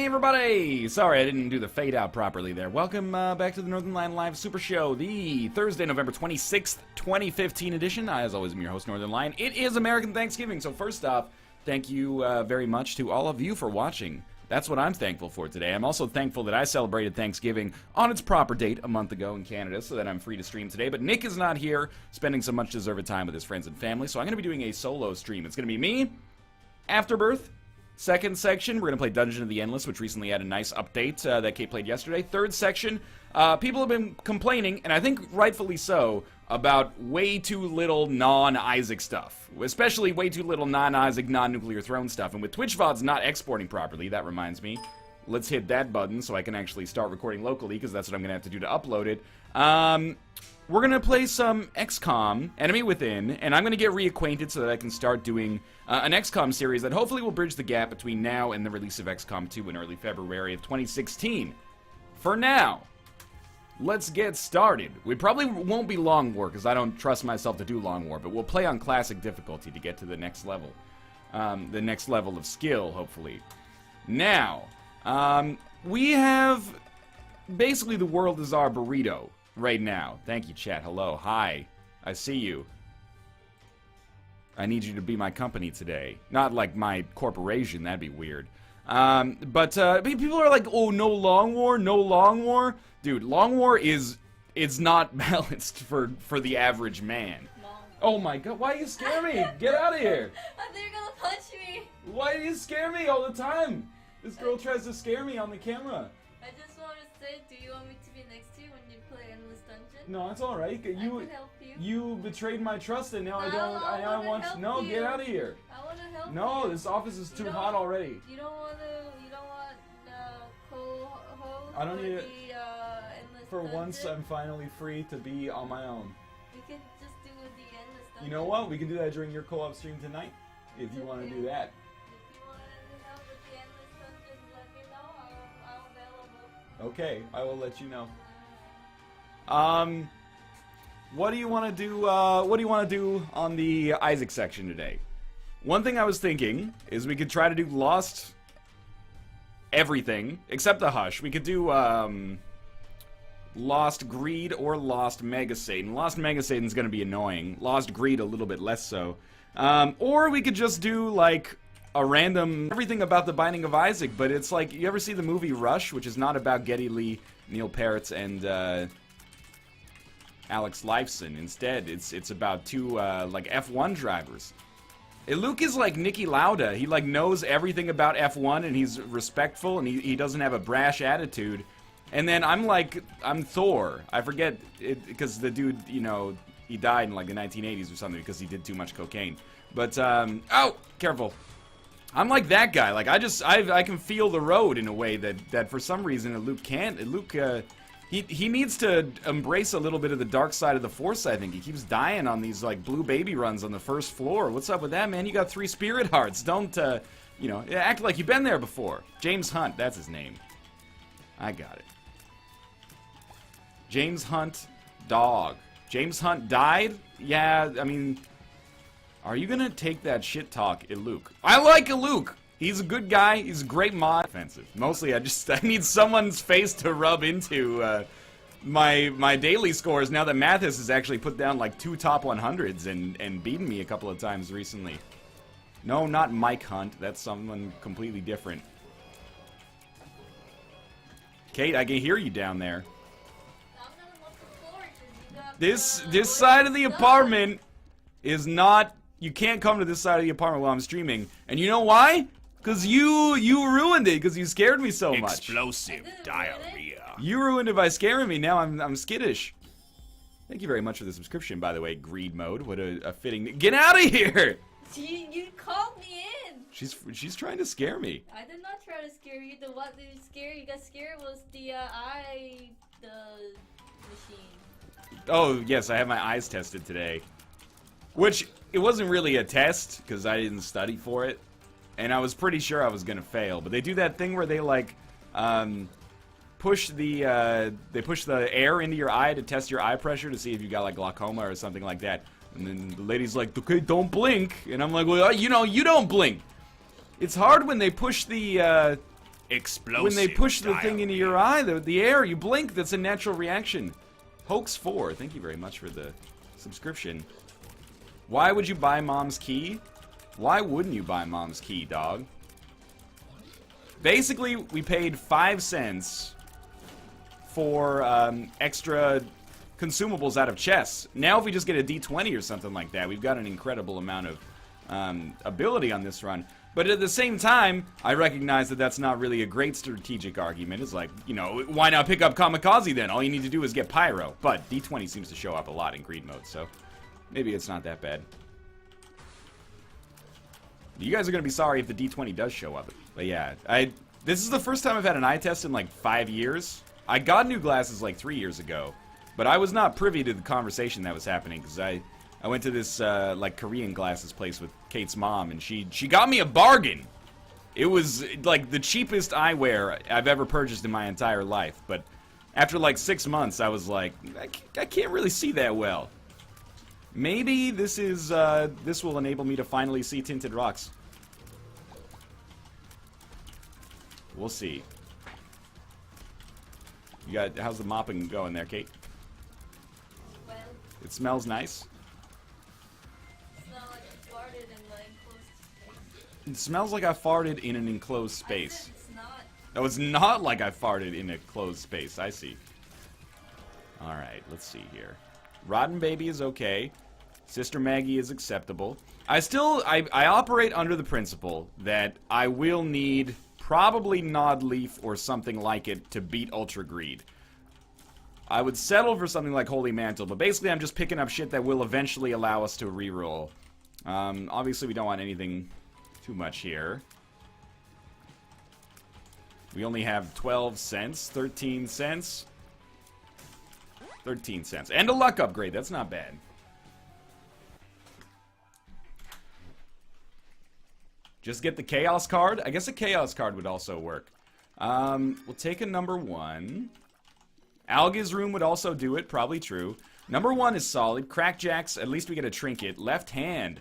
everybody! Sorry, I didn't do the fade out properly there. Welcome back to the Northernlion Live Super Show, the Thursday, November 26th, 2015 edition. I, as always, am your host, Northernlion. It is American Thanksgiving, so first off, thank you very much to all of you for watching. That's what I'm thankful for today. I'm also thankful that I celebrated Thanksgiving on its proper date a month ago in Canada, so that I'm free to stream today. But Nick is not here, spending some much-deserved time with his friends and family, so I'm going to be doing a solo stream. It's going to be me, Afterbirth. Second section, we're going to play Dungeon of the Endless, which recently had a nice update that Kate played yesterday. Third section, people have been complaining, and I think rightfully so, about way too little non-Isaac stuff. Especially way too little non-Isaac, non-Nuclear Throne stuff. And with Twitch VODs not exporting properly, that reminds me, let's hit that button so I can actually start recording locally, because that's what I'm going to have to do to upload it. We're going to play some XCom, Enemy Within, and I'm going to get reacquainted so that I can start doing an XCom series that hopefully will bridge the gap between now and the release of XCom 2 in early February of 2016. For now, let's get started. We probably won't be Long War, because I don't trust myself to do Long War, but we'll play on classic difficulty to get to the next level. The next level of skill, hopefully. Now, we have basically the world is our burrito right now. Thank you, chat. Hello. Hi. I see you. I need you to be my company today. Not like my corporation. That'd be weird. But people are like, oh, no Long War? No Long War? Dude, Long War it's not balanced for the average man. Oh my god, why do you scare me? Get out of here. I thought you were gonna punch me. Why do you scare me all the time? This girl tries to scare me on the camera. I just want to say, do you want me to be next to you when you play Endless Dungeon? No, it's alright. I can help you. You betrayed my trust and now I want help get out of here. I want to help you. No, this office is too hot already. You don't want co-host I don't need it. Endless For Dungeon? once, I'm finally free to be on my own. We can just do the Endless Dungeon. You know what? We can do that during your co-op stream tonight, if you want to do that. If you want to help with the Endless Dungeon, let me know. I'm available. Okay, I will let you know. What do you want to do? What do you want to do on the Isaac section today? One thing I was thinking is we could try to do Lost everything except the Hush. We could do Lost Greed or Lost Mega Satan. Lost Mega Satan's gonna be annoying. Lost Greed a little bit less so. Or we could just do like a random everything about the Binding of Isaac. But it's like, you ever see the movie Rush, which is not about Geddy Lee, Neil Peart, and Alex Lifeson. Instead, it's about two like F1 drivers. Luke is like Niki Lauda. He like knows everything about F1 and he's respectful and he doesn't have a brash attitude. And then I'm Thor. I forget it because the dude, you know, he died in like the 1980s or something because he did too much cocaine. But oh, careful. I'm like that guy. Like I can feel the road in a way that for some reason Luke can't. Luke He needs to embrace a little bit of the dark side of the Force, I think. He keeps dying on these, like, blue baby runs on the first floor. What's up with that, man? You got 3 spirit hearts. Don't, you know, act like you've been there before. James Hunt, that's his name. I got it. James Hunt, dog. James Hunt died? Yeah, I mean, are you gonna take that shit talk, Luke? I like Luke! He's a good guy. He's a great mod. Offensive. Mostly, I need someone's face to rub into my daily scores now that Mathis has actually put down like 2 top 100s and beaten me a couple of times recently. No, not Mike Hunt. That's someone completely different. Kate, I can hear you down there. This side of the apartment is not. You can't come to this side of the apartment while I'm streaming, and you know why? Because you ruined it, because you scared me so much. Explosive diarrhea. You ruined it by scaring me, now I'm skittish. Thank you very much for the subscription, by the way, Greed Mode. What a fitting... Get out of here! You called me in! She's trying to scare me. I did not try to scare you. What you got scared was the machine. Oh, yes, I have my eyes tested today. Which, it wasn't really a test, because I didn't study for it. And I was pretty sure I was gonna fail, but they do that thing where they like push the air into your eye to test your eye pressure to see if you got like glaucoma or something like that. And then the lady's like, "Okay, don't blink," and I'm like, "Well, you know, you don't blink." It's hard when they push the Explosive when they push the thing into your diarrhea. eye, the air, you blink, that's a natural reaction. Hoax4, thank you very much for the subscription. Why would you buy Mom's Key? Why wouldn't you buy Mom's Key, dog? Basically, we paid 5 cents for extra consumables out of chess. Now if we just get a D20 or something like that, we've got an incredible amount of ability on this run. But at the same time, I recognize that that's not really a great strategic argument. It's like, you know, why not pick up Kamikaze then? All you need to do is get Pyro. But D20 seems to show up a lot in greed mode, so maybe it's not that bad. You guys are going to be sorry if the D20 does show up. But yeah, this is the first time I've had an eye test in like 5 years. I got new glasses like 3 years ago, but I was not privy to the conversation that was happening because I went to this like Korean glasses place with Kate's mom, and she got me a bargain. It was like the cheapest eyewear I've ever purchased in my entire life. But after like 6 months, I was like, I can't really see that well. Maybe this will enable me to finally see tinted rocks. We'll see. How's the mopping going there, Kate? Well, It smells nice. it's not like I farted in the enclosed space. It smells like I farted in an enclosed I space. said it's not. No, it's not like I farted in a closed space. I see. Alright, let's see here. Rotten Baby is okay. Sister Maggie is acceptable. I operate under the principle that I will need probably Nod Leaf or something like it to beat Ultra Greed. I would settle for something like Holy Mantle, but basically I'm just picking up shit that will eventually allow us to reroll. Obviously we don't want anything too much here. We only have 12 cents, 13 cents. 13 cents. And a luck upgrade, that's not bad. Just get the Chaos card? I guess a Chaos card would also work. We'll take a number 1. Alga's Room would also do it, probably true. Number 1 is solid. Crackjacks, at least we get a trinket. Left hand.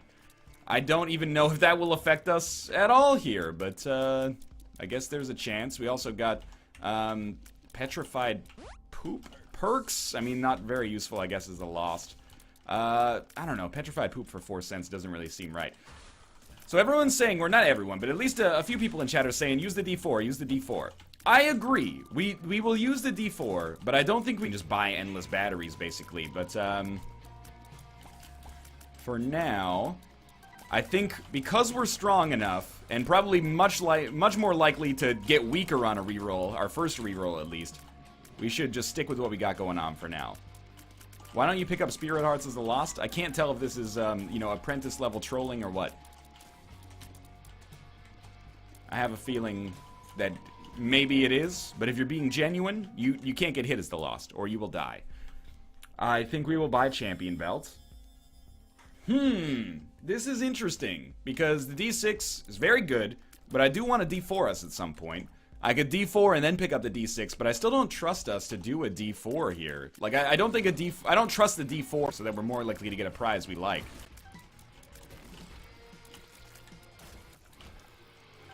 I don't even know if that will affect us at all here, but I guess there's a chance. We also got Petrified Poop perks. I mean, not very useful, I guess, is the Lost. I don't know. Petrified Poop for 4 cents doesn't really seem right. So everyone's saying, or not everyone, but at least a few people in chat are saying, use the D4, use the D4. I agree. We will use the D4, but I don't think we can just buy endless batteries, basically. But, for now, I think because we're strong enough, and probably much more likely to get weaker on a reroll, our first reroll at least, we should just stick with what we got going on for now. Why don't you pick up Spirit Hearts as the Lost? I can't tell if this is, you know, apprentice level trolling or what. I have a feeling that maybe it is, but if you're being genuine, you can't get hit as the Lost, or you will die. I think we will buy Champion Belt. This is interesting, because the D6 is very good, but I do want to D4 us at some point. I could D4 and then pick up the D6, but I still don't trust us to do a D4 here. Like, I don't think I don't trust the D4 so that we're more likely to get a prize we like.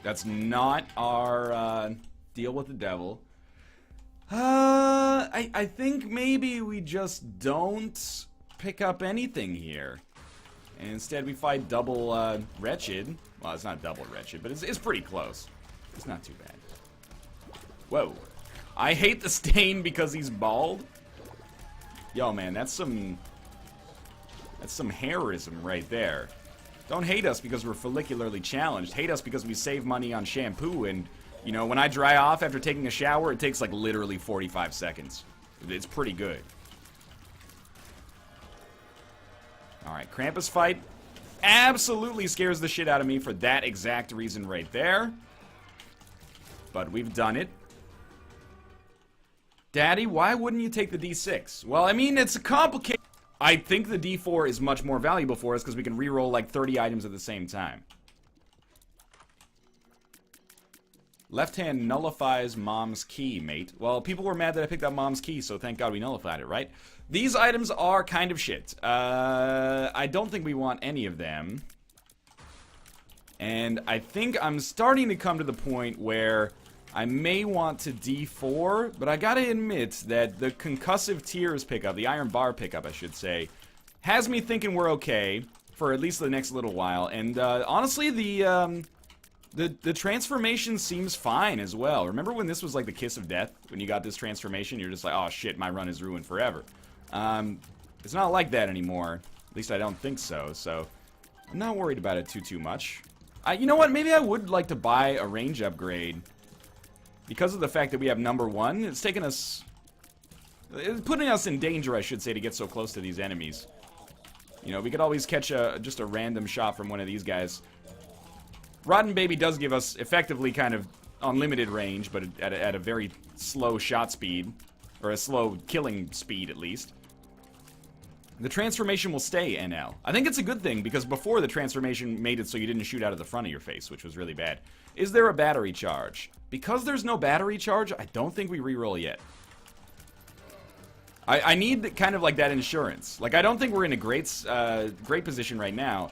That's not our, deal with the devil. I think maybe we just don't pick up anything here. And instead we fight double, Wretched. Well, it's not double Wretched, but it's pretty close. It's not too bad. Whoa. I hate the Stain because he's bald. Yo, man, that's some hairism right there. Don't hate us because we're follicularly challenged. Hate us because we save money on shampoo and, you know, when I dry off after taking a shower, it takes like literally 45 seconds. It's pretty good. Alright, Krampus fight absolutely scares the shit out of me for that exact reason right there. But we've done it. Daddy, why wouldn't you take the D6? Well, I mean, it's a complicated... I think the D4 is much more valuable for us because we can reroll like 30 items at the same time. Left hand nullifies Mom's Key, mate. Well, people were mad that I picked up Mom's Key, so thank God we nullified it, right? These items are kind of shit. I don't think we want any of them. And I think I'm starting to come to the point where I may want to D4, but I gotta admit that the concussive tears pickup, the iron bar pickup, I should say, has me thinking we're okay for at least the next little while. And honestly, the transformation seems fine as well. Remember when this was like the kiss of death? When you got this transformation, you're just like, oh shit, my run is ruined forever. It's not like that anymore. At least I don't think so. So I'm not worried about it too much. You know what? Maybe I would like to buy a range upgrade. Because of the fact that we have number 1, it's taking us... It's putting us in danger, I should say, to get so close to these enemies. You know, we could always catch just a random shot from one of these guys. Rotten Baby does give us effectively kind of unlimited range, but at a very slow shot speed. Or a slow killing speed, at least. The transformation will stay, NL. I think it's a good thing, because before the transformation made it so you didn't shoot out of the front of your face, which was really bad. Is there a battery charge? Because there's no battery charge, I don't think we reroll yet. I need kind of like that insurance. Like, I don't think we're in a great position right now,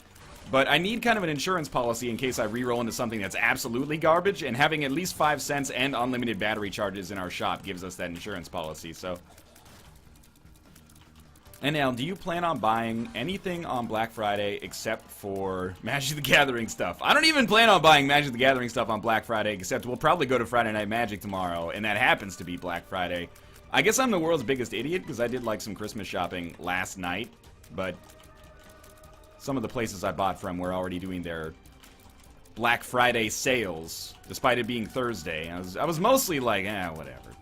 but I need kind of an insurance policy in case I reroll into something that's absolutely garbage, and having at least 5 cents and unlimited battery charges in our shop gives us that insurance policy, so... NL, do you plan on buying anything on Black Friday except for Magic the Gathering stuff? I don't even plan on buying Magic the Gathering stuff on Black Friday, except we'll probably go to Friday Night Magic tomorrow, and that happens to be Black Friday. I guess I'm the world's biggest idiot, because I did like some Christmas shopping last night, but some of the places I bought from were already doing their Black Friday sales, despite it being Thursday. I was mostly like, whatever.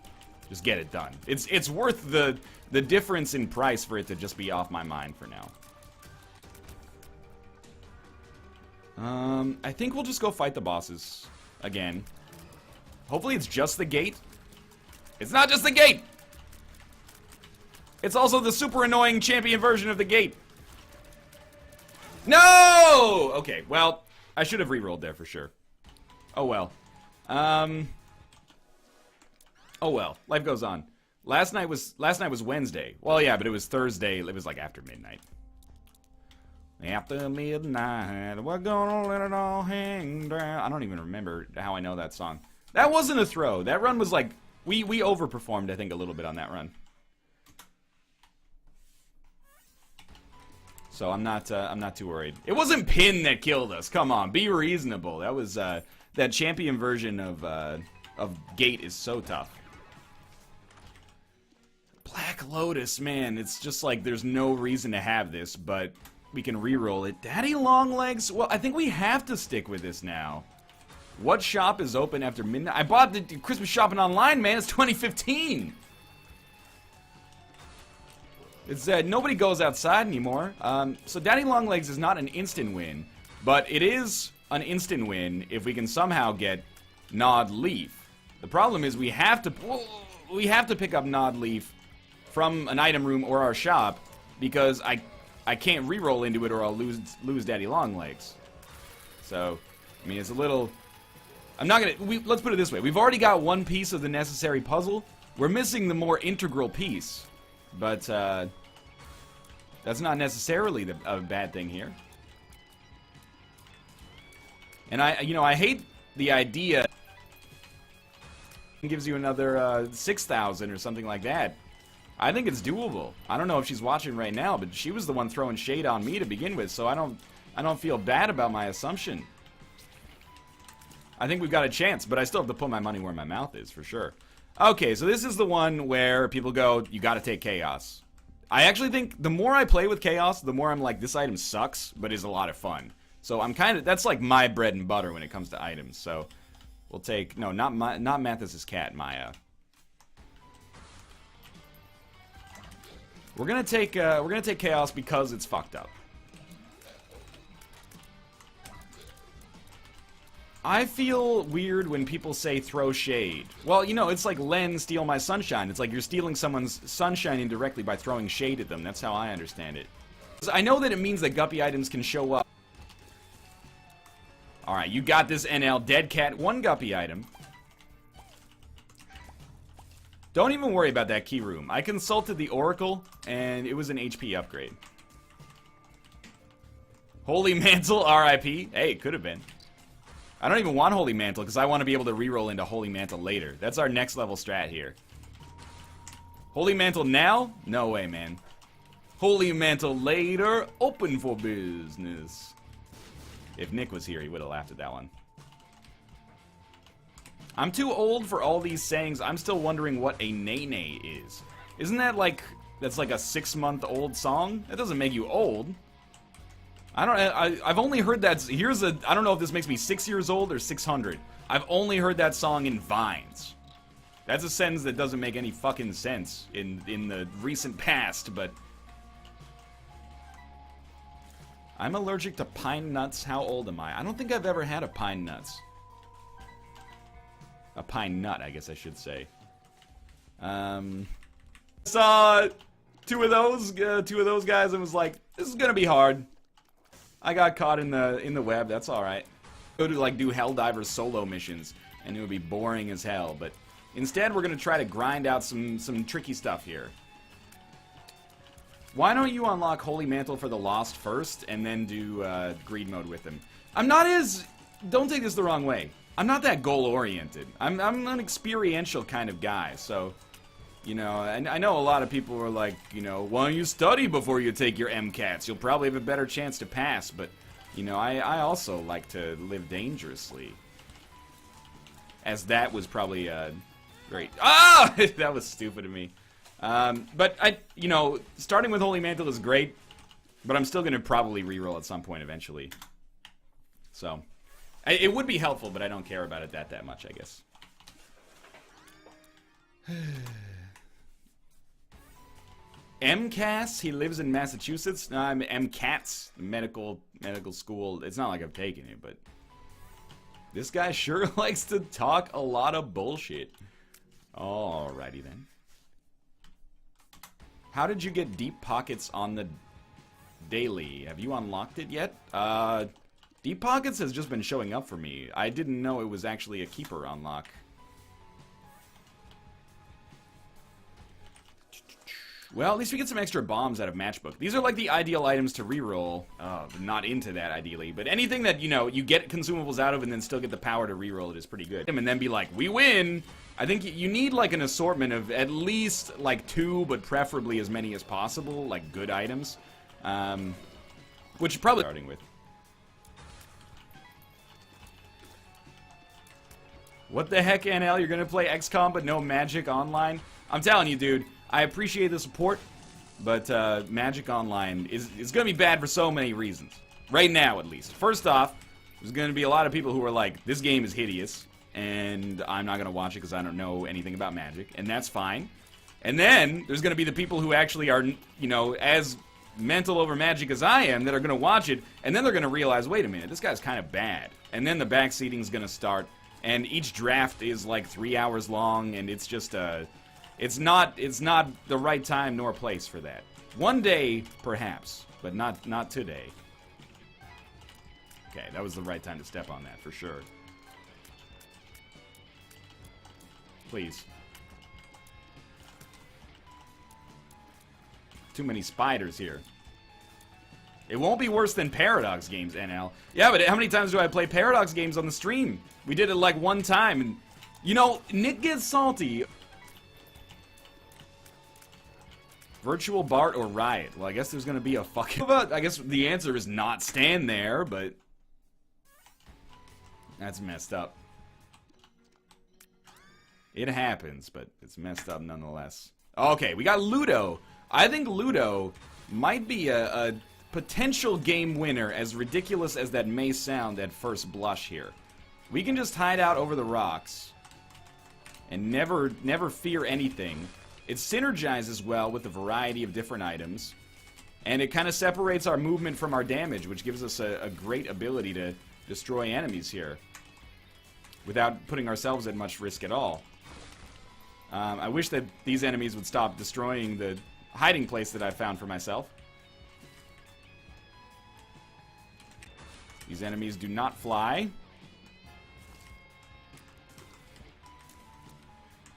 Just get it done. It's worth the difference in price for it to just be off my mind for now. I think we'll just go fight the bosses again. Hopefully it's just the gate. It's not just the gate! It's also the super annoying champion version of the gate. No! Okay, well, I should have rerolled there for sure. Oh well. Oh well, life goes on. Last night was Wednesday. Well, yeah, but it was Thursday. It was like after midnight. After midnight, we're gonna let it all hang down. I don't even remember how I know that song. That wasn't a throw. That run was like we overperformed, I think, a little bit on that run. So I'm not too worried. It wasn't Pin that killed us. Come on, be reasonable. That was that champion version of Gate is so tough. Black Lotus, man, it's just like there's no reason to have this, but we can re-roll it. Daddy Longlegs? Well, I think we have to stick with this now. What shop is open after midnight? I bought the Christmas shopping online, man. It's 2015. It's nobody goes outside anymore. So Daddy Longlegs is not an instant win, but it is an instant win if we can somehow get Nod Leaf. The problem is we have to pick up Nod Leaf from an item room or our shop, because I can't re-roll into it or I'll lose Daddy Longlegs. So, I mean, it's a little... let's put it this way. We've already got one piece of the necessary puzzle. We're missing the more integral piece. But, that's not necessarily a bad thing here. And I hate the idea it gives you another 6,000 or something like that. I think it's doable. I don't know if she's watching right now, but she was the one throwing shade on me to begin with, so I don't feel bad about my assumption. I think we've got a chance, but I still have to put my money where my mouth is, for sure. Okay, so this is the one where people go, you gotta take Chaos. I actually think the more I play with Chaos, the more I'm like, this item sucks, but is a lot of fun. So I'm kind of, that's like my bread and butter when it comes to items, so we'll take, no, not Mathis's cat, Maya. We're gonna take Chaos because it's fucked up. I feel weird when people say throw shade. Well, you know, it's like Len steal my sunshine. It's like you're stealing someone's sunshine indirectly by throwing shade at them. That's how I understand it. I know that it means that guppy items can show up. Alright, you got this, NL. Dead cat, 1 guppy item. Don't even worry about that key room. I consulted the Oracle, and it was an HP upgrade. Holy Mantle, RIP. Hey, it could have been. I don't even want Holy Mantle because I want to be able to reroll into Holy Mantle later. That's our next level strat here. Holy Mantle now? No way, man. Holy Mantle later, open for business. If Nick was here, he would have laughed at that one. I'm too old for all these sayings. I'm still wondering what a nay-nay is. Isn't that like, that's like a 6-month-old song? That doesn't make you old. I've only heard that, I don't know if this makes me 6 years old or 600. I've only heard that song in Vines. That's a sentence that doesn't make any fucking sense in the recent past, but... I'm allergic to pine nuts. How old am I? I don't think I've ever had a pine nuts. A pine nut, I guess I should say. Saw two of those guys and was like, this is gonna be hard. I got caught in the web. That's all right. Go to like do Helldivers solo missions, and it would be boring as hell. But instead, we're gonna try to grind out some tricky stuff here. Why don't you unlock Holy Mantle for the Lost first, and then do Greed Mode with them? I'm not as... Don't take this the wrong way. I'm not that goal-oriented. I'm an experiential kind of guy, so... You know, and I know a lot of people are like, you know, why don't you study before you take your MCATs? You'll probably have a better chance to pass, but... You know, I also like to live dangerously. As that was probably, great. Ah! That was stupid of me. But you know, starting with Holy Mantle is great, but I'm still gonna probably reroll at some point eventually. So, it would be helpful, but I don't care about it that much, I guess. MCAS, he lives in Massachusetts. No, I'm MCATS, medical school. It's not like I've taken it, but this guy sure likes to talk a lot of bullshit. Alrighty then. How did you get deep pockets on the daily? Have you unlocked it yet? Deep pockets has just been showing up for me. I didn't know it was actually a keeper unlock. Well, at least we get some extra bombs out of Matchbook. These are like the ideal items to reroll. Not into that, ideally. But anything that, you know, you get consumables out of and then still get the power to reroll it is pretty good. And then be like, we win! I think you need, like, an assortment of at least, like, 2, but preferably as many as possible, like, good items. Which you're probably starting with. What the heck, NL? You're gonna play XCom but no Magic Online? I'm telling you, dude. I appreciate the support, but Magic Online is going to be bad for so many reasons. Right now, at least. First off, there's going to be a lot of people who are like, this game is hideous, and I'm not going to watch it because I don't know anything about Magic, and that's fine. And then, there's going to be the people who actually are, you know, as mental over Magic as I am, that are going to watch it, and then they're going to realize, wait a minute, this guy's kind of bad. And then the backseating's going to start, and each draft is like 3 hours long, and it's just It's not the right time nor place for that. One day, perhaps, but not today. Okay, that was the right time to step on that, for sure. Please. Too many spiders here. It won't be worse than Paradox games, NL. Yeah, but how many times do I play Paradox games on the stream? We did it like one time, and... You know, Nick gets salty... Virtual Bart or Riot? Well, I guess there's gonna be a fucking... I guess the answer is not stand there, but... That's messed up. It happens, but it's messed up nonetheless. Okay, we got Ludo. I think Ludo might be a potential game winner, as ridiculous as that may sound at first blush here. We can just hide out over the rocks and never fear anything. It synergizes well with a variety of different items, and it kind of separates our movement from our damage, which gives us a great ability to destroy enemies here without putting ourselves at much risk at all. I wish that these enemies would stop destroying the hiding place that I found for myself. These enemies do not fly.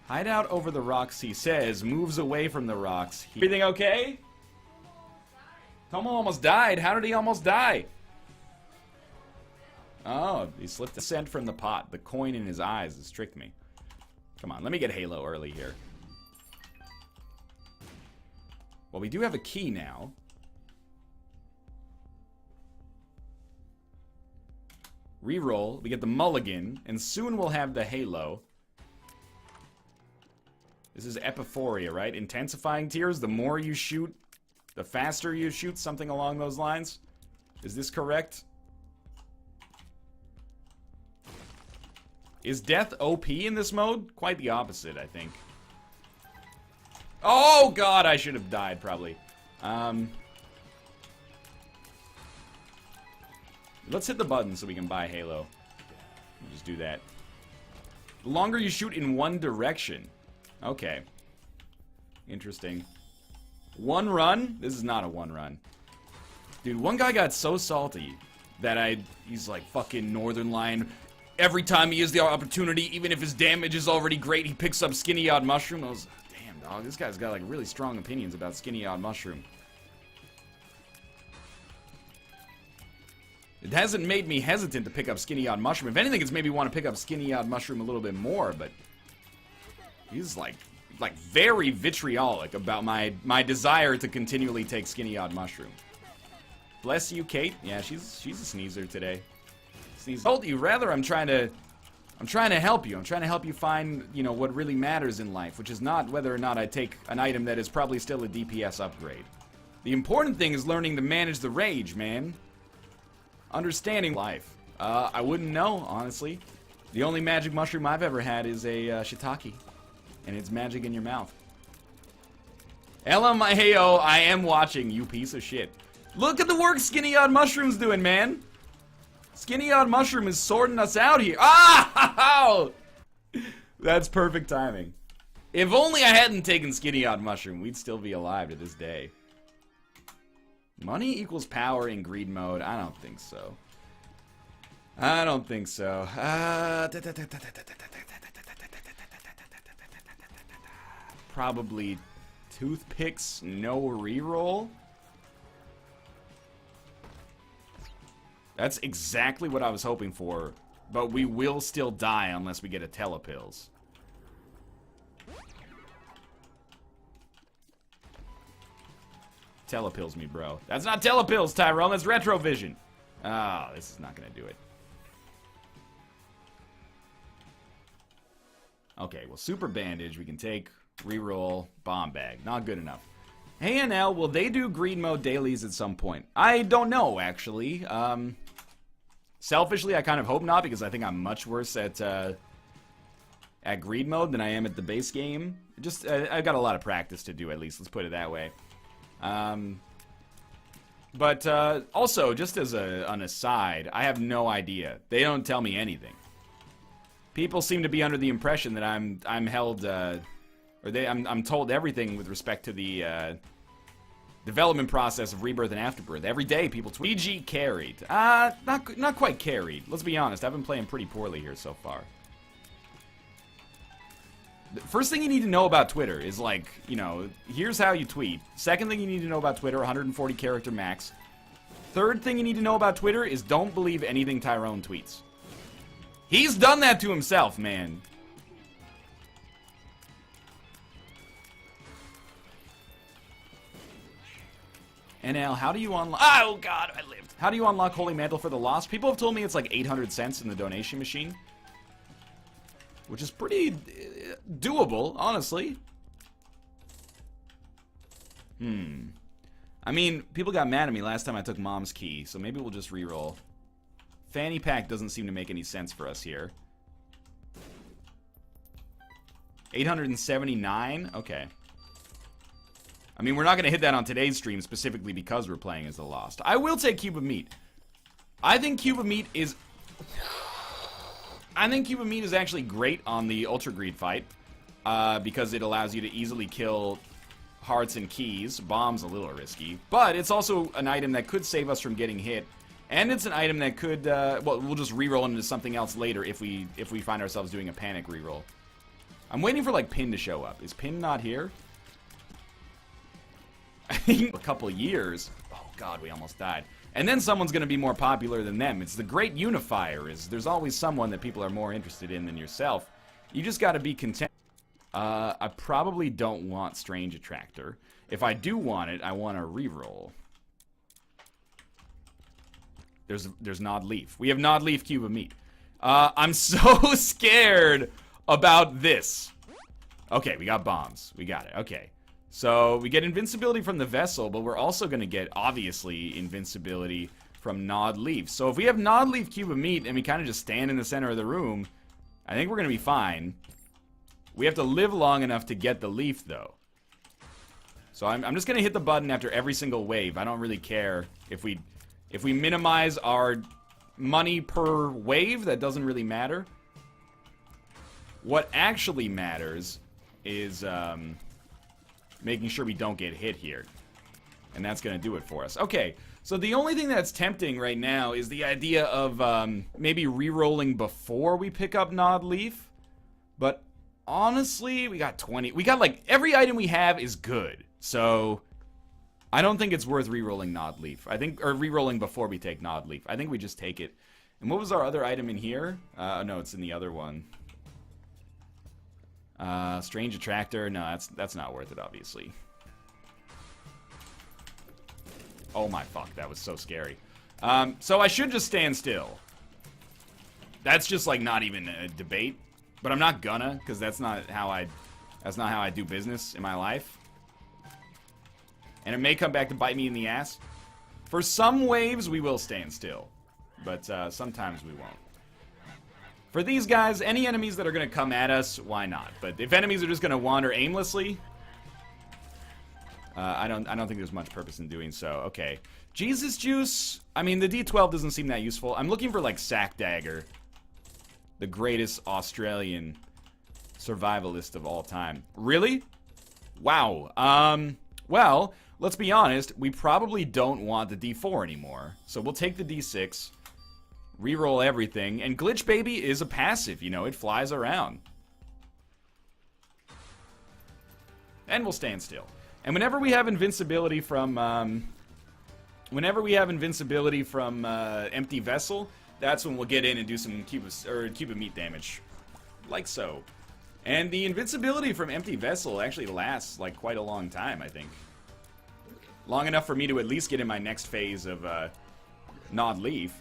Hide out over the rocks, he says, moves away from the rocks. Everything okay? Tomo almost died. How did he almost die? Oh, he slipped the scent from the pot. The coin in his eyes has tricked me. Come on, let me get Halo early here. Well, we do have a key now. Reroll, we get the mulligan, and soon we'll have the Halo. This is Epiphoria, right? Intensifying tears, the more you shoot, the faster you shoot, something along those lines. Is this correct? Is death OP in this mode? Quite the opposite, I think. Oh god, I should have died, probably. Let's hit the button so we can buy Halo. We'll just do that. The longer you shoot in one direction. Okay. Interesting. One run? This is not a one run. Dude, one guy got so salty that he's like, fucking Northern Line. Every time he has the opportunity, even if his damage is already great, he picks up Skinny Odd Mushroom. I was, damn, dog, this guy's got like really strong opinions about Skinny Odd Mushroom. It hasn't made me hesitant to pick up Skinny Odd Mushroom. If anything, it's made me want to pick up Skinny Odd Mushroom a little bit more, but he's like very vitriolic about my desire to continually take Skinny Odd Mushroom. Bless you, Kate. Yeah, she's a sneezer today. Sneeze. Told you, rather I'm trying to help you. I'm trying to help you find, you know, what really matters in life, which is not whether or not I take an item that is probably still a DPS upgrade. The important thing is learning to manage the rage, man. Understanding life. I wouldn't know, honestly. The only magic mushroom I've ever had is a shiitake. And it's magic in your mouth. LMAO, I am watching, you piece of shit. Look at the work Skinny Odd Mushroom's doing, man. Skinny Odd Mushroom is sorting us out here. Ah! That's perfect timing. If only I hadn't taken Skinny Odd Mushroom, we'd still be alive to this day. Money equals power in greed mode? I don't think so. I don't think so. Probably toothpicks, no reroll. That's exactly what I was hoping for, but we will still die unless we get a telepills. Telepills me, bro. That's not telepills, Tyrone. That's retrovision. Ah, oh, this is not gonna do it. Okay, well, super bandage we can take. Reroll, bomb bag. Not good enough. Hey, NL, will they do greed mode dailies at some point? I don't know, actually. Selfishly, I kind of hope not, because I think I'm much worse at greed mode than I am at the base game. Just, I've got a lot of practice to do, at least. Let's put it that way. But also, just as an aside, I have no idea. They don't tell me anything. People seem to be under the impression that I'm held, I'm told everything with respect to the development process of Rebirth and Afterbirth. Every day people tweet. EG carried. Not quite carried. Let's be honest, I've been playing pretty poorly here so far. The first thing you need to know about Twitter is, like, you know, here's how you tweet. Second thing you need to know about Twitter, 140 character max. Third thing you need to know about Twitter is don't believe anything Tyrone tweets. He's done that to himself, man. NL, how do you unlock... Oh, God, I lived. How do you unlock Holy Mantle for the Lost? People have told me it's like 800 cents in the donation machine. Which is pretty doable, honestly. I mean, people got mad at me last time I took Mom's key, so maybe we'll just reroll. Fanny pack doesn't seem to make any sense for us here. 879? Okay. I mean, we're not going to hit that on today's stream specifically because we're playing as the Lost. I will take Cube of Meat. I think Cube of Meat is actually great on the Ultra Greed fight. Because it allows you to easily kill hearts and keys. Bomb's a little risky. But it's also an item that could save us from getting hit. And it's an item that could, well, we'll just reroll into something else later if we find ourselves doing a panic reroll. I'm waiting for, like, Pin to show up. Is Pin not here? I think a couple years. Oh, God, we almost died. And then someone's going to be more popular than them. It's the great unifier, is there's always someone that people are more interested in than yourself. You just got to be content. I probably don't want Strange Attractor. If I do want it, I want a reroll. There's Nod Leaf. We have Nod Leaf Cube of Meat. I'm so scared about this. Okay, we got bombs. We got it. Okay. So we get invincibility from the vessel, but we're also going to get, obviously, invincibility from Nod Leaf. So if we have Nod Leaf Cube of Meat and we kind of just stand in the center of the room, I think we're going to be fine. We have to live long enough to get the leaf, though. So I'm just going to hit the button after every single wave. I don't really care if we minimize our money per wave. That doesn't really matter. What actually matters is making sure we don't get hit here. And that's going to do it for us. Okay, so the only thing that's tempting right now is the idea of maybe re-rolling before we pick up Nod Leaf. But honestly, we got 20. We got, like, every item we have is good. So I don't think it's worth re-rolling Nod Leaf. I think, or re-rolling before we take Nod Leaf. I think we just take it. And what was our other item in here? No, it's in the other one. Strange Attractor. No, that's not worth it, obviously. Oh my fuck, that was so scary. So I should just stand still. That's just like not even a debate. But I'm not gonna, because that's not how I do business in my life. And it may come back to bite me in the ass. For some waves, we will stand still. But sometimes we won't. For these guys, any enemies that are going to come at us, why not? But if enemies are just going to wander aimlessly, I don't think there's much purpose in doing so. Okay. Jesus Juice, I mean, the D12 doesn't seem that useful. I'm looking for, like, Sack Dagger. The greatest Australian survivalist of all time. Really? Wow. Well, let's be honest. We probably don't want the D4 anymore. So we'll take the D6, reroll everything, and Glitch Baby is a passive. You know, it flies around. And we'll stand still. And whenever we have invincibility from, Empty Vessel, that's when we'll get in and do some cube of meat damage. Like so. And the invincibility from Empty Vessel actually lasts, like, quite a long time, I think. Long enough for me to at least get in my next phase of, Nod Leaf.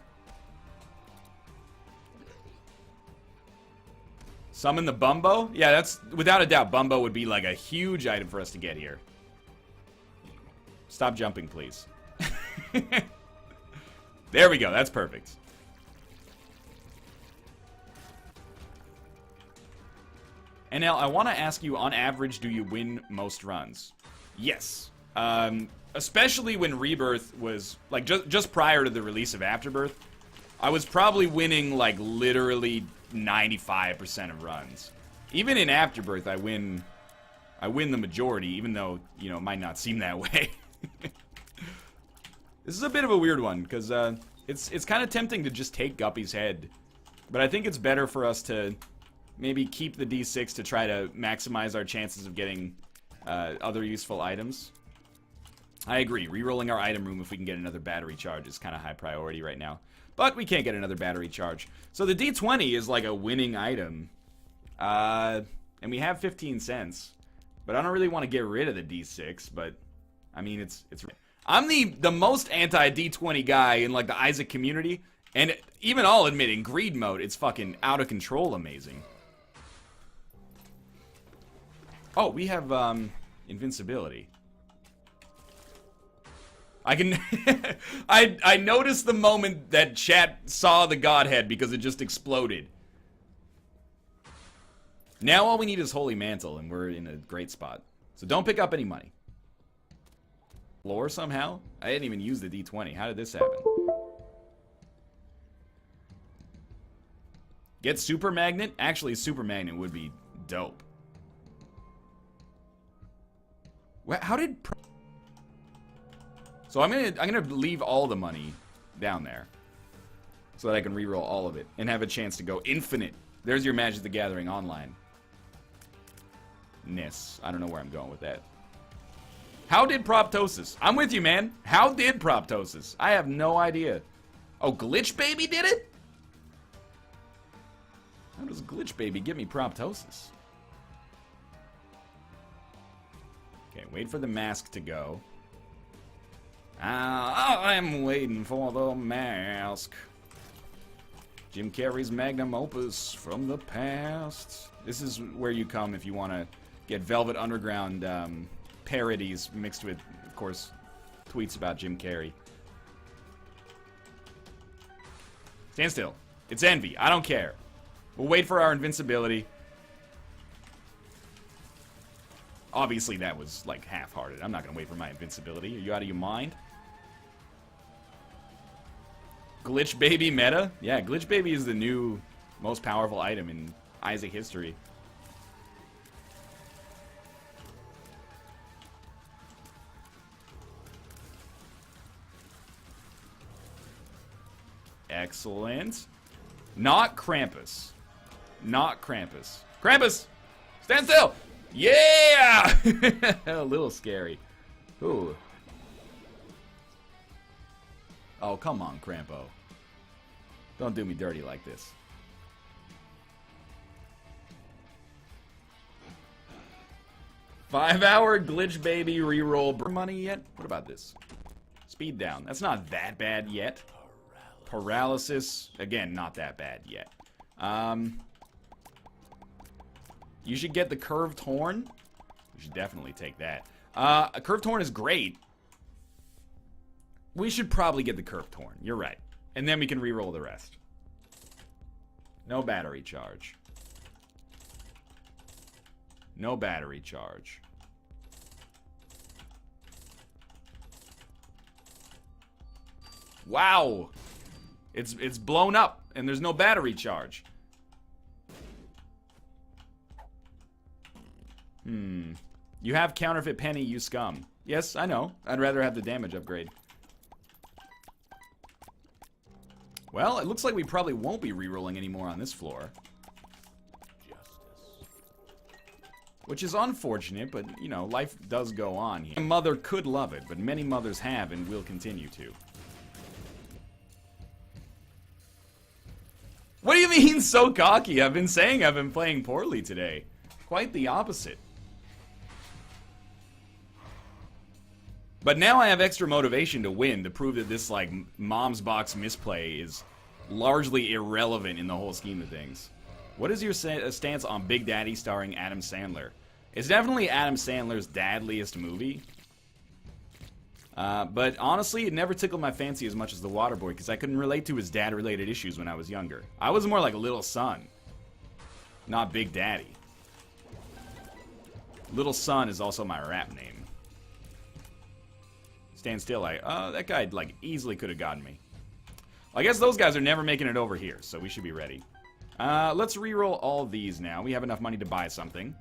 Summon the Bumbo? Yeah, that's, without a doubt, Bumbo would be, like, a huge item for us to get here. Stop jumping, please. There we go, that's perfect. NL, I want to ask you, on average, do you win most runs? Yes. Especially when Rebirth was, like, just prior to the release of Afterbirth, I was probably winning, like, literally 95% of runs. Even in Afterbirth, I win the majority, even though, you know, it might not seem that way. This is a bit of a weird one, because it's kind of tempting to just take Guppy's head. But I think it's better for us to maybe keep the D6 to try to maximize our chances of getting other useful items. I agree. Rerolling our item room if we can get another battery charge is kind of high priority right now. But we can't get another battery charge. So the D20 is like a winning item. And we have 15 cents. But I don't really want to get rid of the D6. But, I mean, it's I'm the most anti-D20 guy in, like, the Isaac community. And even I'll admit, in greed mode, it's fucking out of control amazing. Oh, we have, invincibility. I can... I noticed the moment that chat saw the Godhead because it just exploded. Now all we need is Holy Mantle, and we're in a great spot. So don't pick up any money. Floor somehow? I didn't even use the D20. How did this happen? Get Super Magnet? Actually, Super Magnet would be dope. How did... So I'm gonna leave all the money down there. So that I can reroll all of it. And have a chance to go infinite. There's your Magic the Gathering online. Ness. I don't know where I'm going with that. How did Proptosis? I'm with you, man. How did Proptosis? I have no idea. Oh, Glitch Baby did it? How does Glitch Baby give me Proptosis? Okay, wait for the mask to go. I'm waiting for the mask. Jim Carrey's magnum opus from the past. This is where you come if you want to get Velvet Underground parodies mixed with, of course, tweets about Jim Carrey. Stand still. It's envy. I don't care. We'll wait for our invincibility. Obviously, that was, like, half-hearted. I'm not going to wait for my invincibility. Are you out of your mind? Glitch Baby meta? Yeah, Glitch Baby is the new most powerful item in Isaac history. Excellent. Not Krampus. Not Krampus. Krampus! Stand still! Yeah! A little scary. Ooh. Oh, come on, Crampo. Don't do me dirty like this. Five-hour Glitch Baby reroll. Money yet? What about this? Speed down. That's not that bad yet. Paralysis. Again, not that bad yet. You should get the Curved Horn. You should definitely take that. A Curved Horn is great. We should probably get the Curved Horn. You're right. And then we can reroll the rest. No battery charge. No battery charge. Wow! It's blown up, and there's no battery charge. You have counterfeit penny, you scum. Yes, I know. I'd rather have the damage upgrade. Well, it looks like we probably won't be rerolling anymore on this floor. Which is unfortunate, but, you know, life does go on here. My mother could love it, but many mothers have and will continue to. What do you mean so cocky? I've been saying I've been playing poorly today. Quite the opposite. But now I have extra motivation to win, to prove that this, like, mom's box misplay is largely irrelevant in the whole scheme of things. What is your stance on Big Daddy starring Adam Sandler? It's definitely Adam Sandler's dadliest movie. But honestly, it never tickled my fancy as much as The Waterboy, because I couldn't relate to his dad-related issues when I was younger. I was more like a little son, not Big Daddy. Little Son is also my rap name. Stand still, that guy, like, easily could have gotten me. I guess those guys are never making it over here, so we should be ready. Let's reroll all these now. We have enough money to buy something.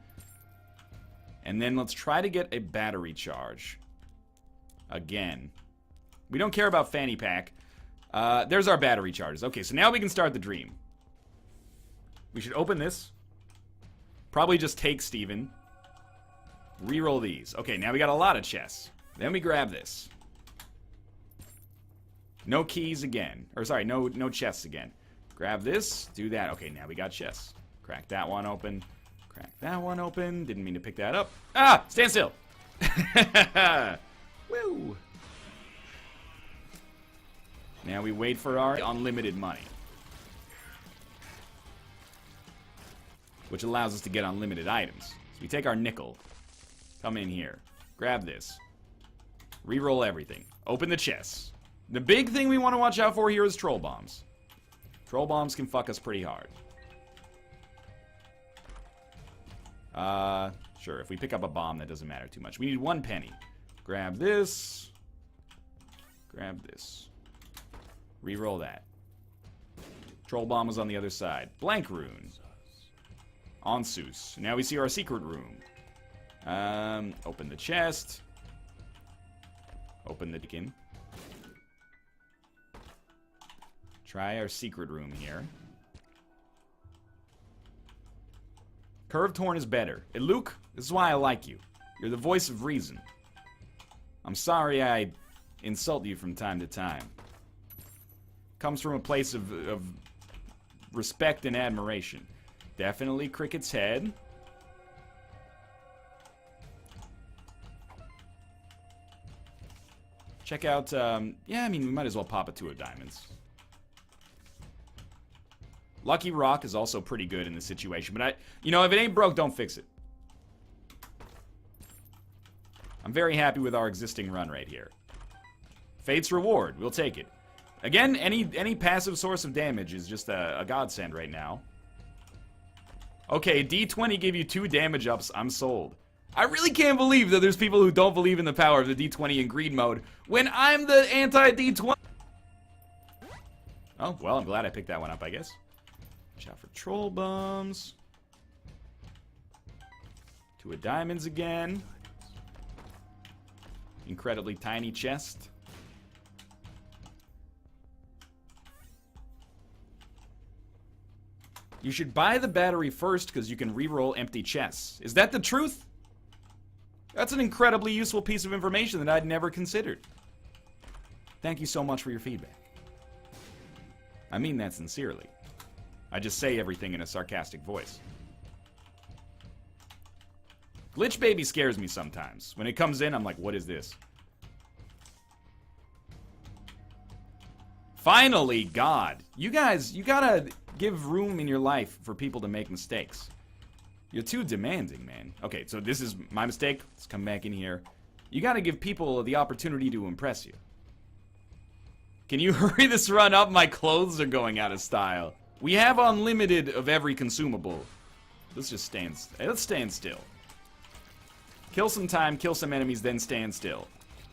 And then let's try to get a battery charge. Again. We don't care about fanny pack. There's our battery charges. Okay, so now we can start the dream. We should open this. Probably just take Steven. Reroll these. Okay, now we got a lot of chests. Then we grab this. No keys again. Or sorry, no chests again. Grab this, do that. Okay, now we got chests. Crack that one open. Crack that one open. Didn't mean to pick that up. Ah! Stand still! Woo! Now we wait for our unlimited money. Which allows us to get unlimited items. So we take our nickel. Come in here. Grab this. Reroll everything. Open the chests. The big thing we want to watch out for here is troll bombs. Troll bombs can fuck us pretty hard. Sure, if we pick up a bomb, that doesn't matter too much. We need 1 penny. Grab this. Grab this. Reroll that. Troll bomb was on the other side. Blank rune. Onsus. Now we see our secret room. Open the chest. Open the beacon. Try our secret room here. Curved Horn is better. Hey, Luke, this is why I like you. You're the voice of reason. I'm sorry I insult you from time to time. Comes from a place of respect and admiration. Definitely Cricket's head. Check out, yeah, I mean, we might as well pop a 2 of diamonds. Lucky Rock is also pretty good in this situation, but you know, if it ain't broke, don't fix it. I'm very happy with our existing run right here. Fate's Reward, we'll take it. Again, any passive source of damage is just a godsend right now. Okay, D20 gave you 2 damage ups, I'm sold. I really can't believe that there's people who don't believe in the power of the D20 in greed mode when I'm the anti-D20. Oh, well, I'm glad I picked that one up, I guess. Watch out for troll bums. 2 of diamonds again. Incredibly tiny chest. You should buy the battery first because you can re-roll empty chests. Is that the truth? That's an incredibly useful piece of information that I'd never considered. Thank you so much for your feedback. I mean that sincerely. I just say everything in a sarcastic voice. Glitch Baby scares me sometimes. When it comes in, I'm like, what is this? Finally, God. You guys, you gotta give room in your life for people to make mistakes. You're too demanding, man. Okay, so this is my mistake. Let's come back in here. You gotta give people the opportunity to impress you. Can you hurry this run up? My clothes are going out of style. We have unlimited of every consumable. Let's just let's stand still. Kill some time, kill some enemies, then stand still.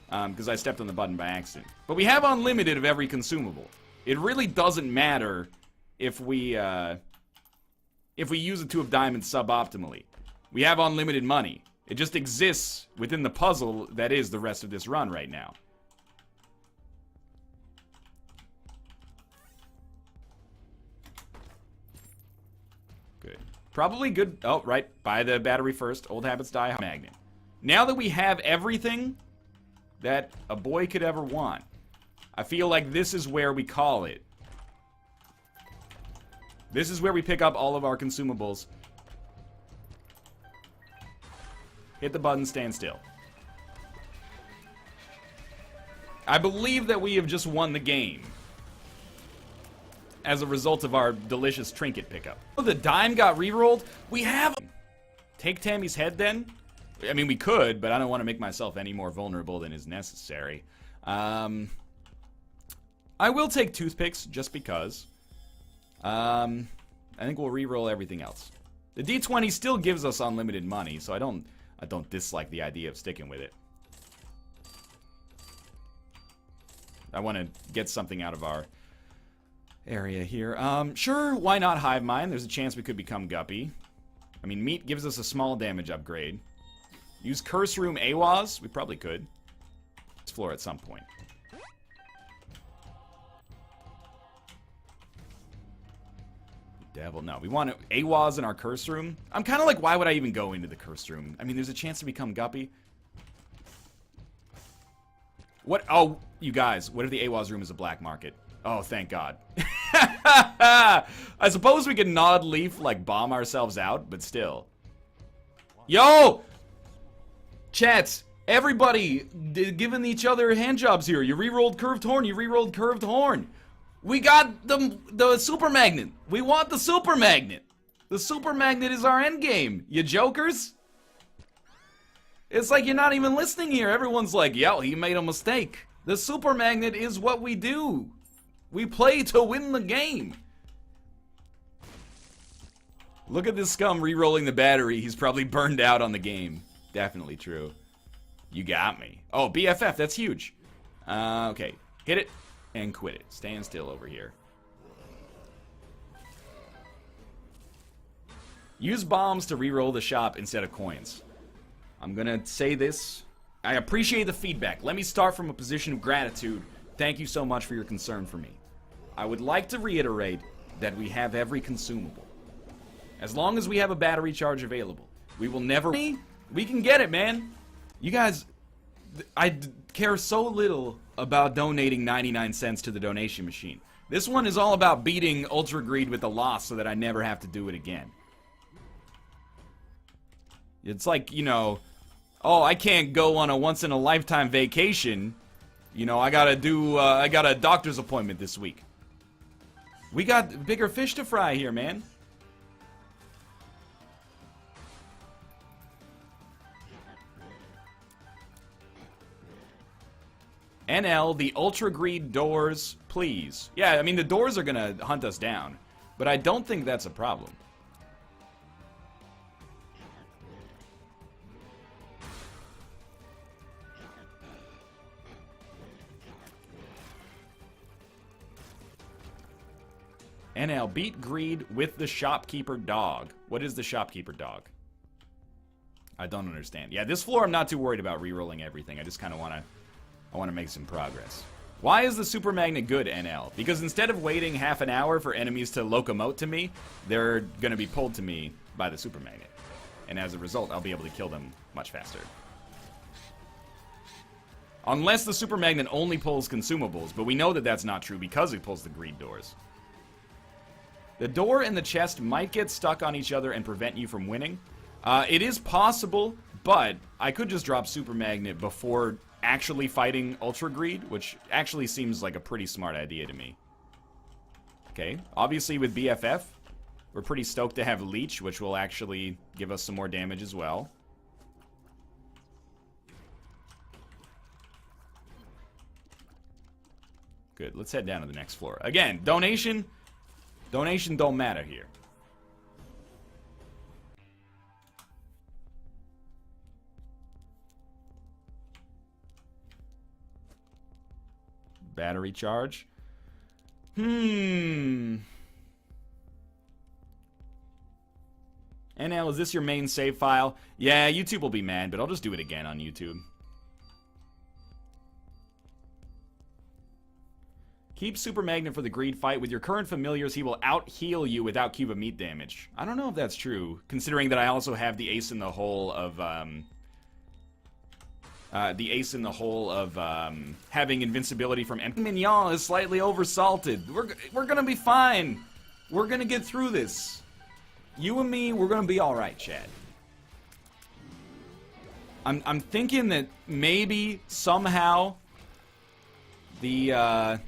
Because I stepped on the button by accident. But we have unlimited of every consumable. It really doesn't matter if we use a 2 of diamonds suboptimally. We have unlimited money. It just exists within the puzzle that is the rest of this run right now. Good. Probably good. Oh, right. Buy the battery first. Old habits die hard. Magnet. Now that we have everything that a boy could ever want, I feel like this is where we call it. This is where we pick up all of our consumables. Hit the button, stand still. I believe that we have just won the game as a result of our delicious trinket pickup. Oh, the dime got rerolled? We have... Take Tammy's head then? I mean, we could, but I don't want to make myself any more vulnerable than is necessary. I will take toothpicks, just because. I think we'll re-roll everything else. The D20 still gives us unlimited money, so I don't dislike the idea of sticking with it. I want to get something out of our area here. Sure, why not Hive Mind? There's a chance we could become Guppy. I mean, Meat gives us a small damage upgrade. Use Curse Room AWAS? We probably could. Explore at some point. Devil, no. We want AWAS in our Curse Room. I'm kind of like, why would I even go into the Curse Room? I mean, there's a chance to become Guppy. What? Oh, you guys, what if the AWAS room is a black market? Oh, thank God. I suppose we could Nod Leaf, like, bomb ourselves out, but still. Yo! Chats, everybody giving each other hand jobs here. You re-rolled Curved Horn, you re-rolled Curved Horn. We got the Super Magnet. We want the Super Magnet. The Super Magnet is our end game, you jokers. It's like you're not even listening here. Everyone's like, yo, he made a mistake. The Super Magnet is what we do. We play to win the game. Look at this scum re-rolling the battery. He's probably burned out on the game. Definitely true. You got me. Oh, BFF, that's huge. Okay, hit it and quit it. Stand still over here. Use bombs to re-roll the shop instead of coins. I'm gonna say this. I appreciate the feedback. Let me start from a position of gratitude. Thank you so much for your concern for me. I would like to reiterate that we have every consumable. As long as we have a battery charge available, we will never... We can get it, man. You guys, care so little about donating 99 cents to the donation machine. This one is all about beating Ultra Greed with the loss so that I never have to do it again. It's like, you know, oh, I can't go on a once-in-a-lifetime vacation. You know, I got a doctor's appointment this week. We got bigger fish to fry here, man. NL, the Ultra Greed doors, please. Yeah, I mean, the doors are gonna hunt us down, but I don't think that's a problem. NL, beat Greed with the Shopkeeper Dog. What is the Shopkeeper Dog? I don't understand. Yeah, this floor I'm not too worried about re-rolling everything. I just kind of want to make some progress. Why is the Super Magnet good, NL? Because instead of waiting half an hour for enemies to locomote to me, they're going to be pulled to me by the Super Magnet. And as a result, I'll be able to kill them much faster. Unless the Super Magnet only pulls consumables, but we know that that's not true because it pulls the Greed doors. The door and the chest might get stuck on each other and prevent you from winning. It is possible, but I could just drop Super Magnet before actually fighting Ultra Greed, which actually seems like a pretty smart idea to me. Okay, obviously with BFF, we're pretty stoked to have Leech, which will actually give us some more damage as well. Good, let's head down to the next floor. Again, donation don't matter here. Battery charge. NL, is this your main save file? Yeah, YouTube will be mad, but I'll just do it again on YouTube. Keep Super Magnet for the Greed fight. With your current familiars, he will out-heal you without cube of meat damage. I don't know if that's true, considering that I also have the ace in the hole of, having invincibility from empty. Mignon is slightly oversalted. We're gonna be fine. We're gonna get through this. You and me, we're gonna be alright, Chad. I'm thinking that maybe somehow the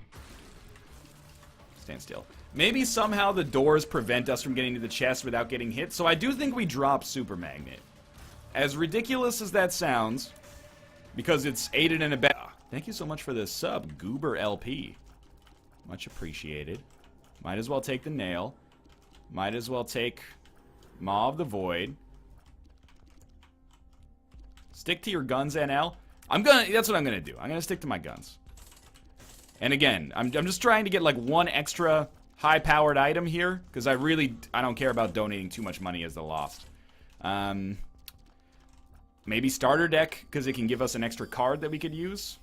stand still. Maybe somehow the doors prevent us from getting to the chest without getting hit, so I do think we drop Super Magnet. As ridiculous as that sounds, because it's aided and abetted. Thank you so much for the sub, Goober LP. Much appreciated. Might as well take the nail. Might as well take Maw of the Void. Stick to your guns, NL. That's what I'm gonna do. I'm gonna stick to my guns. And again, I'm just trying to get like one extra high-powered item here, because I don't care about donating too much money as the lost. Maybe starter deck, because it can give us an extra card that we could use.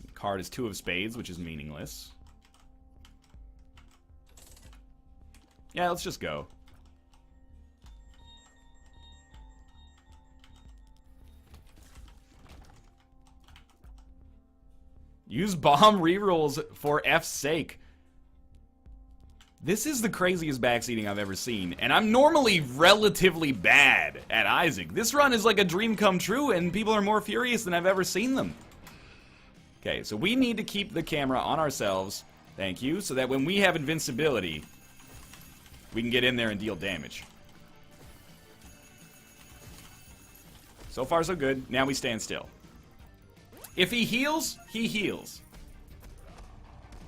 The card is 2 of spades, which is meaningless. Yeah, let's just go. Use bomb rerolls for F's sake. This is the craziest backseating I've ever seen, and I'm normally relatively bad at Isaac. This run is like a dream come true, and people are more furious than I've ever seen them. Okay, so we need to keep the camera on ourselves, thank you, so that when we have invincibility, we can get in there and deal damage. So far, so good. Now we stand still. If he heals, he heals.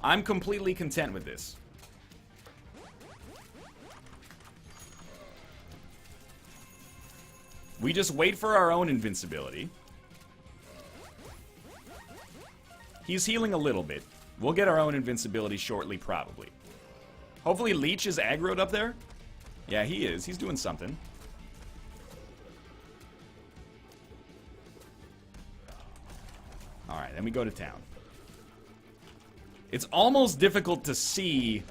I'm completely content with this. We just wait for our own invincibility. He's healing a little bit. We'll get our own invincibility shortly, probably. Hopefully Leech is aggroed up there. Yeah, he is. He's doing something. Alright, then we go to town. It's almost difficult to see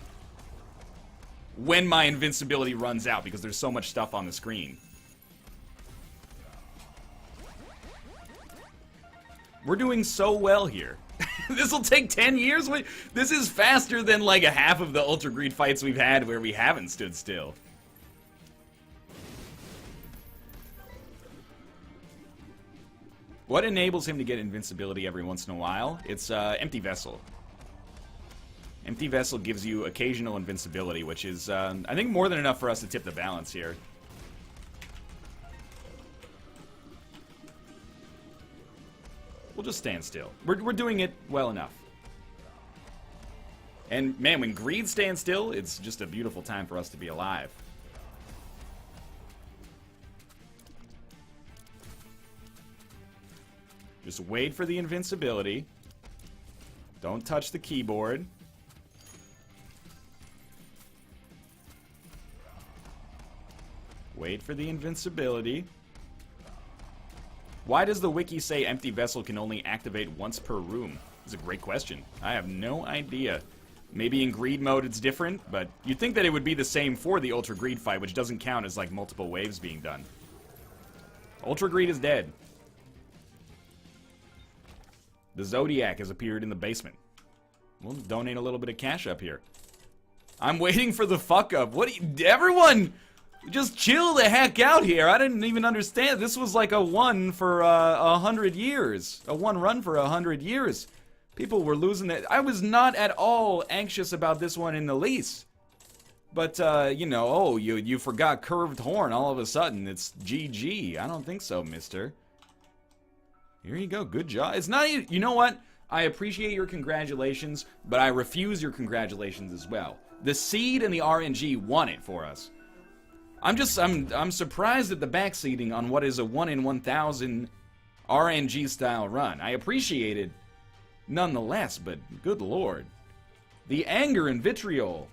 when my invincibility runs out because there's so much stuff on the screen. We're doing so well here. This will take 10 years? This is faster than like a half of the Ultra Greed fights we've had where we haven't stood still. What enables him to get invincibility every once in a while? It's Empty Vessel. Empty Vessel gives you occasional invincibility, which is, I think, more than enough for us to tip the balance here. We'll just stand still. We're doing it well enough. And, man, when Greed stands still, it's just a beautiful time for us to be alive. Just wait for the invincibility. Don't touch the keyboard. Wait for the invincibility. Why does the wiki say Empty Vessel can only activate once per room? That's a great question. I have no idea. Maybe in Greed mode it's different, but you'd think that it would be the same for the Ultra Greed fight, which doesn't count as like multiple waves being done. Ultra Greed is dead. The Zodiac has appeared in the basement. We'll donate a little bit of cash up here. I'm waiting for the fuck up. What do you, everyone, just chill the heck out here. I didn't even understand. This was like a one for 100 years. A one run for 100 years. People were losing it. I was not at all anxious about this one in the least. But, you know, oh, you forgot Curved Horn all of a sudden. It's GG. I don't think so, mister. Here you go. Good job. It's not even, you know what? I appreciate your congratulations, but I refuse your congratulations as well. The seed and the RNG won it for us. I'm surprised at the backseating on what is a 1 in 1,000 RNG style run. I appreciate it nonetheless, but good lord. The anger and vitriol.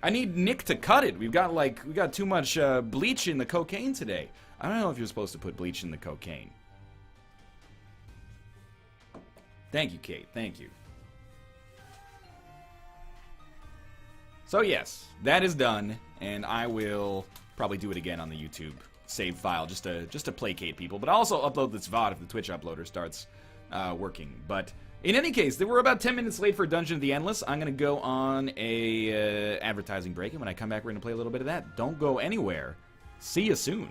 I need Nick to cut it. We got too much bleach in the cocaine today. I don't know if you're supposed to put bleach in the cocaine. Thank you, Kate. Thank you. So yes, that is done, and I will probably do it again on the YouTube save file just to placate people, but I'll also upload this VOD if the Twitch uploader starts working. But in any case, they were about 10 minutes late for Dungeon of the Endless. I'm going to go on a advertising break, and when I come back, we're going to play a little bit of that. Don't go anywhere. See you soon.